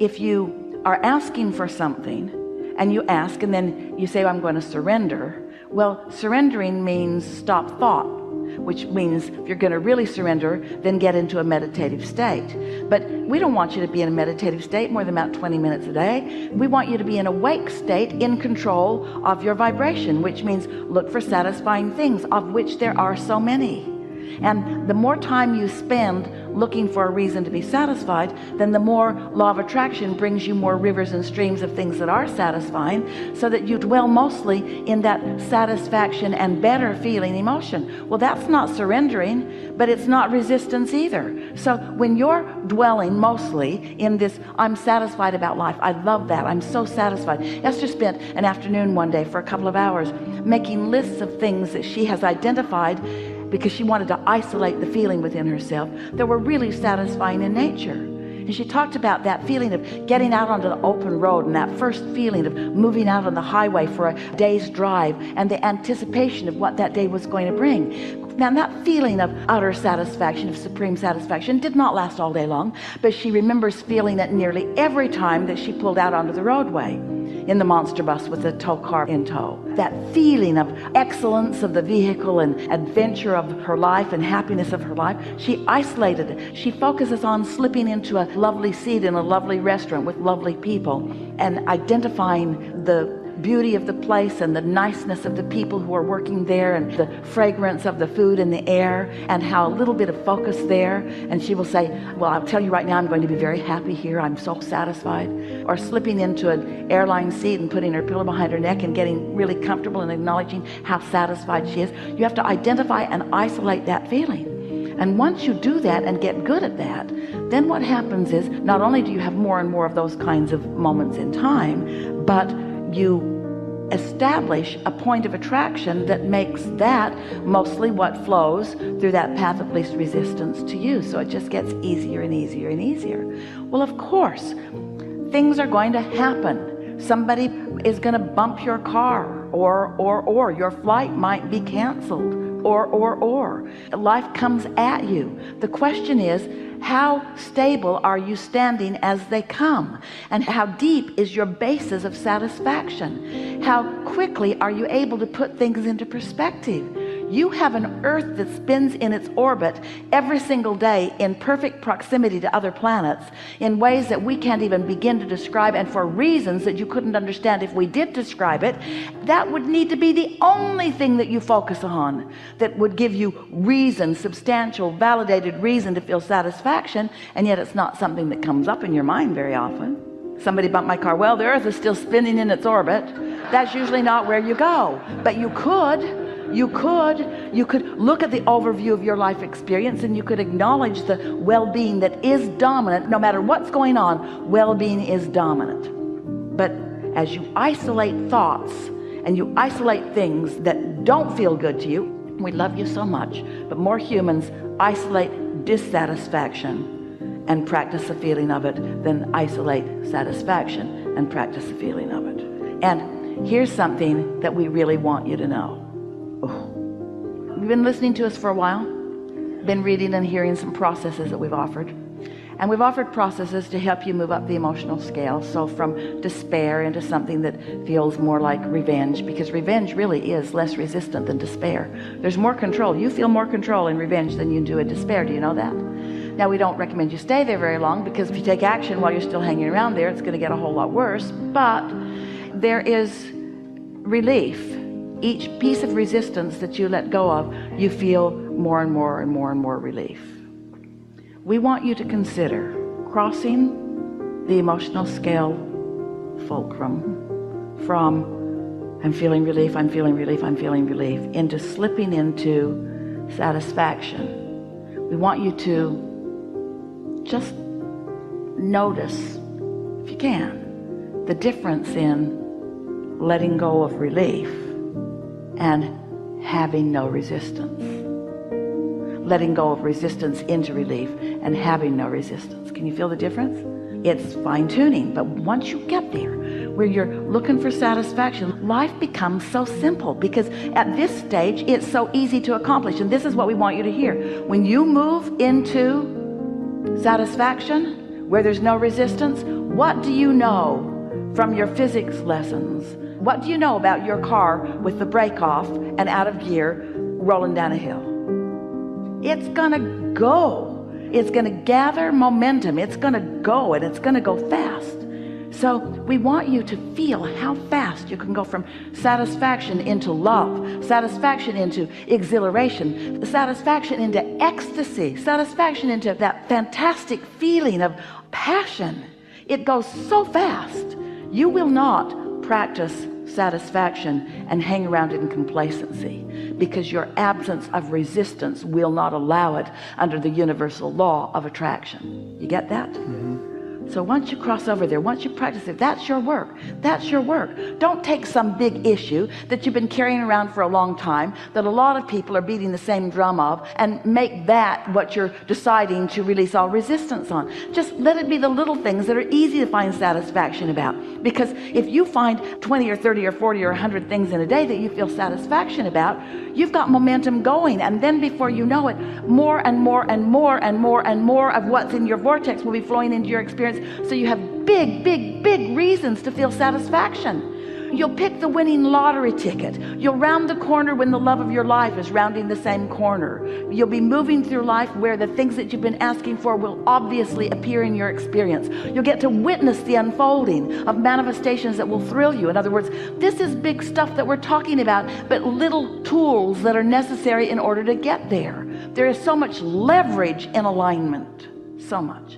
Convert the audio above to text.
if you are asking for something and you ask and then you say, I'm going to surrender. Well, surrendering means stop thought, which means if you're going to really surrender, then get into a meditative state. But we don't want you to be in a meditative state more than about 20 minutes a day. We want you to be in a awake state, in control of your vibration, which means look for satisfying things, of which there are so many. And the more time you spend looking for a reason to be satisfied, then the more law of attraction brings you more rivers and streams of things that are satisfying, so that you dwell mostly in that satisfaction and better feeling emotion. Well, that's not surrendering, but it's not resistance either. So when you're dwelling mostly in this, I'm satisfied about life, I love that, I'm so satisfied. Esther spent an afternoon one day for a couple of hours making lists of things that she has identified, because she wanted to isolate the feeling within herself that were really satisfying in nature. And she talked about that feeling of getting out onto the open road, and that first feeling of moving out on the highway for a day's drive, and the anticipation of what that day was going to bring. Now, that feeling of utter satisfaction, of supreme satisfaction, did not last all day long, but she remembers feeling it nearly every time that she pulled out onto the roadway in the monster bus with the tow car in tow. That feeling of excellence of the vehicle and adventure of her life and happiness of her life, she isolated it. She focuses on slipping into a lovely seat in a lovely restaurant with lovely people and identifying the beauty of the place and the niceness of the people who are working there, and the fragrance of the food in the air, and how a little bit of focus there, and she will say, well, I'll tell you right now, I'm going to be very happy here, I'm so satisfied. Or slipping into an airline seat and putting her pillow behind her neck and getting really comfortable and acknowledging how satisfied she is. You have to identify and isolate that feeling. And once you do that and get good at that, then what happens is, not only do you have more and more of those kinds of moments in time, but you establish a point of attraction that makes that mostly what flows through that path of least resistance to you. So it just gets easier and easier and easier. Well, of course, things are going to happen. Somebody is going to bump your car, or your flight might be canceled, or life comes at you. The question is, how stable are you standing as they come? And how deep is your basis of satisfaction? How quickly are you able to put things into perspective? You have an earth that spins in its orbit every single day in perfect proximity to other planets in ways that we can't even begin to describe, and for reasons that you couldn't understand if we did describe it. That would need to be the only thing that you focus on, that would give you reason, substantial, validated reason to feel satisfaction, and yet it's not something that comes up in your mind very often. Somebody bumped my car. Well, the earth is still spinning in its orbit. That's usually not where you go, but you could look at the overview of your life experience, and you could acknowledge the well-being that is dominant. No matter what's going on, well-being is dominant. But as you isolate thoughts and you isolate things that don't feel good to you, we love you so much, but more humans isolate dissatisfaction and practice the feeling of it than isolate satisfaction and practice the feeling of it. And here's something that we really want you to know. You've been listening to us for a while, been reading and hearing some processes that we've offered. And we've offered processes to help you move up the emotional scale. So from despair into something that feels more like revenge, because revenge really is less resistant than despair. There's more control. You feel more control in revenge than you do in despair. Do you know that? Now, we don't recommend you stay there very long, because if you take action while you're still hanging around there, it's going to get a whole lot worse. But there is relief. Each piece of resistance that you let go of, you feel more and more and more and more relief. We want you to consider crossing the emotional scale fulcrum from I'm feeling relief, I'm feeling relief, I'm feeling relief, into slipping into satisfaction. We want you to just notice, if you can, the difference in letting go of relief and having no resistance. Letting go of resistance into relief and having no resistance. Can you feel the difference? It's fine-tuning, but once you get there where you're looking for satisfaction, life becomes so simple, because at this stage it's so easy to accomplish. And this is what we want you to hear. When you move into satisfaction, Where there's no resistance, what do you know from your physics lessons? What do you know about your car with the brake off and out of gear rolling down a hill? It's gonna go. It's gonna gather momentum. It's gonna go, and it's gonna go fast. So we want you to feel how fast you can go from satisfaction into love, satisfaction into exhilaration, satisfaction into ecstasy, satisfaction into that fantastic feeling of passion. It goes so fast. You will not practice satisfaction and hang around in complacency, because your absence of resistance will not allow it under the universal law of attraction. You get that? So once you cross over there, once you practice it, that's your work. That's your work. Don't take some big issue that you've been carrying around for a long time, that a lot of people are beating the same drum of, and make that what you're deciding to release all resistance on. Just let it be the little things that are easy to find satisfaction about. Because if you find 20 or 30 or 40 or 100 things in a day that you feel satisfaction about, you've got momentum going, and then before you know it, more and more and more and more and more of what's in your vortex will be flowing into your experience. So you have big, big, big reasons to feel satisfaction. You'll pick the winning lottery ticket. You'll round the corner when the love of your life is rounding the same corner. You'll be moving through life where the things that you've been asking for will obviously appear in your experience. You'll get to witness the unfolding of manifestations that will thrill you. In other words, this is big stuff that we're talking about, but little tools that are necessary in order to get there. There is so much leverage in alignment. So much.